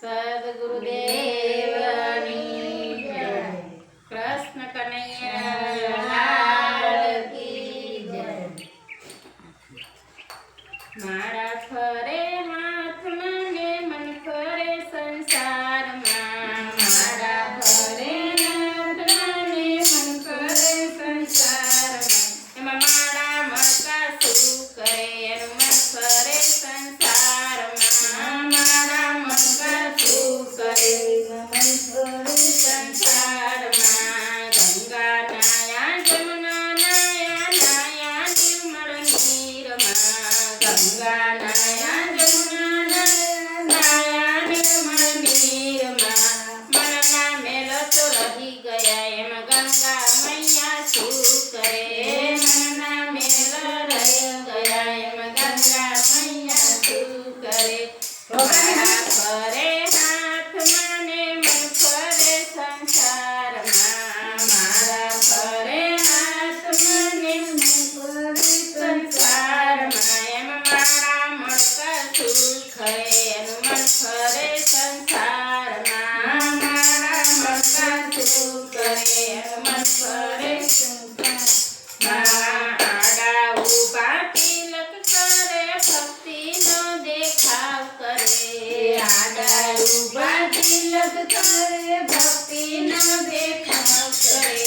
સદગુરુદેવની જય. કૃષ્ણ કનૈયા લાલ કી જય. મારા ફરે હાથમાં ને મન ફરે સંસારમાં. મારા ફરે હાથમાં ને મન ફરે સંસારમાં. એમાં મારા મકા શું કરે એનું મન ફરે સંસારમાં. મારા મકા શું કરે મન ફરે સંસારમાં. ગંગા નાયા જમુના નાયા નાયા નિર્મળ નીરમાં. ગંગા નાયા જમુના નાયા નાયા નિર્મળ નીરમાં. મનના મેલ તો રહી ગયા એમાં ગંગા મૈયા શું કરે. મનના મેલ રહી ગયા એમાં ગંગા મૈયા શું કરે. મારા ફરે હાથમાં ને મન ફરે સંસારમાં. મારા ફરે હાથમાં ને મન ફરે સંસારમાં. એમાં મારા મણકા શું કરે એનું મન ફરે સંસારમાં. મારા મણકા શું કરે એનું મન ફરે સંસારમાં. આડા ઊભા તિલક કરે ભક્તિનો દેખાવ કરે. આડા ઊભા તિલક કરે ભક્તિનો દેખાવ કરે.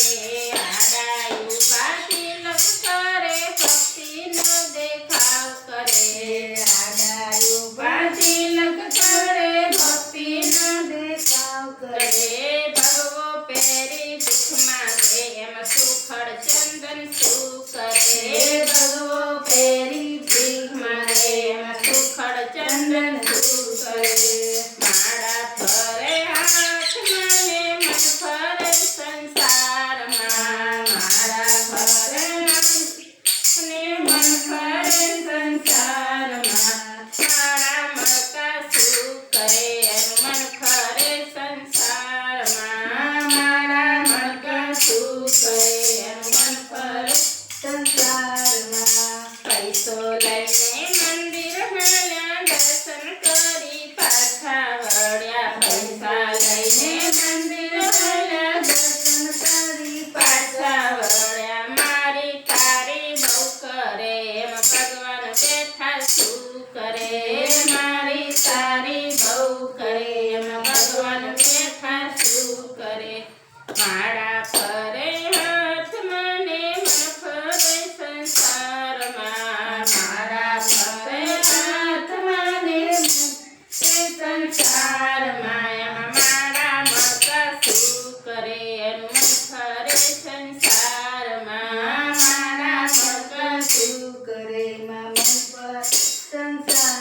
આડા ઊભા તિલક કરે ભક્તિનો દેખાવ કરે. આડા ઊભા તિલક કરે ભક્તિનો દેખાવ કરે. ભગવો પેરી ભીખ માંગે એમાં સુખડ ચંદન શું કરે. ભગવો પેરી ભીખ માંગે એમાં સુખડ ચંદન શું કરે. મારા ફરે હાથમાં ને મન ફરે સંસારમાં. મારા ફરે હાથમાં ને મન ફરે સંસારમાં. મારા મણકા શું કરે એનું મન ફરે સંસારમાં. મારા મણકા શું કરે એનું મન ફરે સંસારમાં. પૈસો લઈને મંદિર હાલ્યા દર્શન કરી પાછા વળ્યા. પૈસા લઈને મંદિર હાલ્યા દર્શન કરી પાછા વળ્યા. મારી તારી બહુ કરે એમાં ભગવાન બેઠા શું કરે. મારી તારી બહુ કરે એમાં ભગવાન બેઠા શું કરે. મારા ફરે હાથમાં ને મન ફરે સંસારમાં. મારા ફરે હાથમાં ને મન ફરે સંસારમાં. એમાં મારા મણકા શું કરે એનું મન ફરે સંસારમાં. મારા મણકા શું કરે એમાં મન ફરે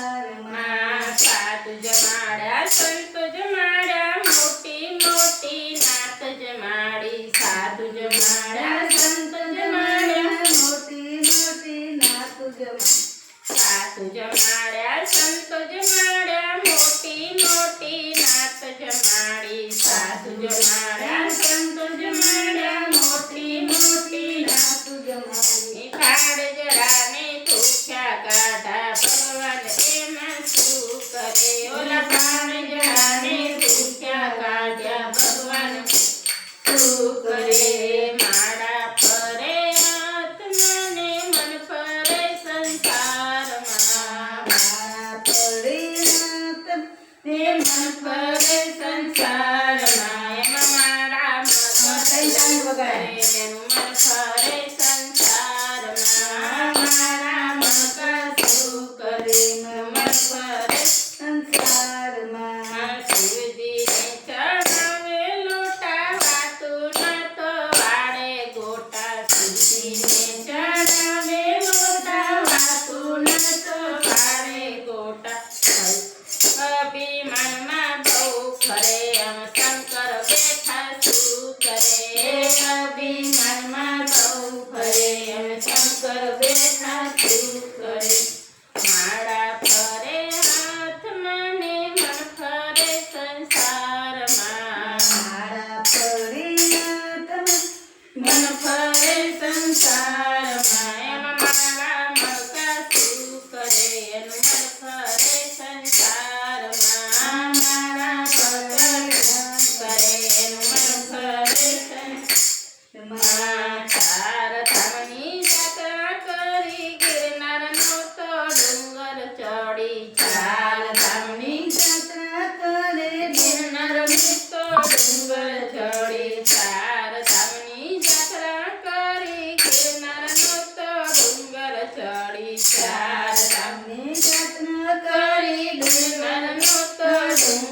સંસારમાં. સાધુ જમાડ્યા સંતો જમાડ્યા મોટી મોટી નાત જમાડી. સાધુ જમાડ્યા સંતો જમાડ્યા મોટી મોટી નાત જમાડી. સાધુ જમાડ્યા સંતો જમાડ્યા મોટી મોટી નાત જમાડી. સાધુ જમાડ્યા સંતો જમાડ્યા મોટી મોટી નાત જમાડી. ખાડ જડાને ભૂખ્યા કાઢા ભગવાન એમાં શું કરે. ઓલા ખાડ જડાને ભૂખ્યા કાઢ્યા ભગવાન શું કરે. મારા ફરે હાથમાં ને મન ફરે સંસારમાં. મારા ફરે હાથમાં ને મન ફરે સંસારમાં. એમાં મારા મનકા શું કરે એનું મન ફરે સંસારમાં. મારા મનકા શું કરે એનું મન ફરે સંસારમાં. શિવજીને ચડાવે લોટા વાતું ન તો વાળે ગોટા. શિવજીને ચડાવે લોટા વાતું ન તો વાળે ગોટા. અભિમાનમાં બહુ ફરે આમ શંકર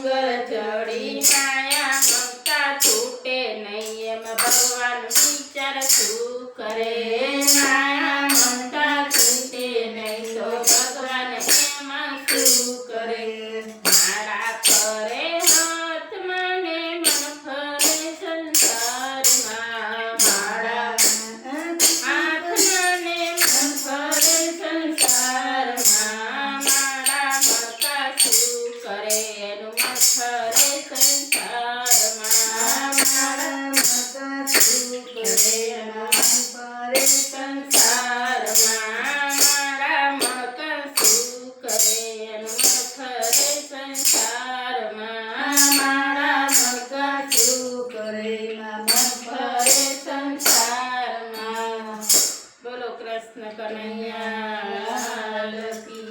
ડુંગર ચડી માયા મમતા છૂટે નહીં એમ ભગવાન વિચાર શું કરે માયા મમતા છૂટે નહીં તો ભગવાન એમાં શું કરે મારા ફરે હાથમાં ને મન ફરે સંસારમાં મારા હાથમાં ને મન ફરે સંસારમાં મારા મમતા શું કરે એનું મન ફરે સંસારમાં મારા મમતા શું કરે એનું મન ફરે સંસારમાં મારા મમતા શું કરે એનું મન ફરે સંસારમાં મારા મમતા શું કરે એનું મન ફરે સંસારમાં બોલો કૃષ્ણ કનૈયા લાલ કી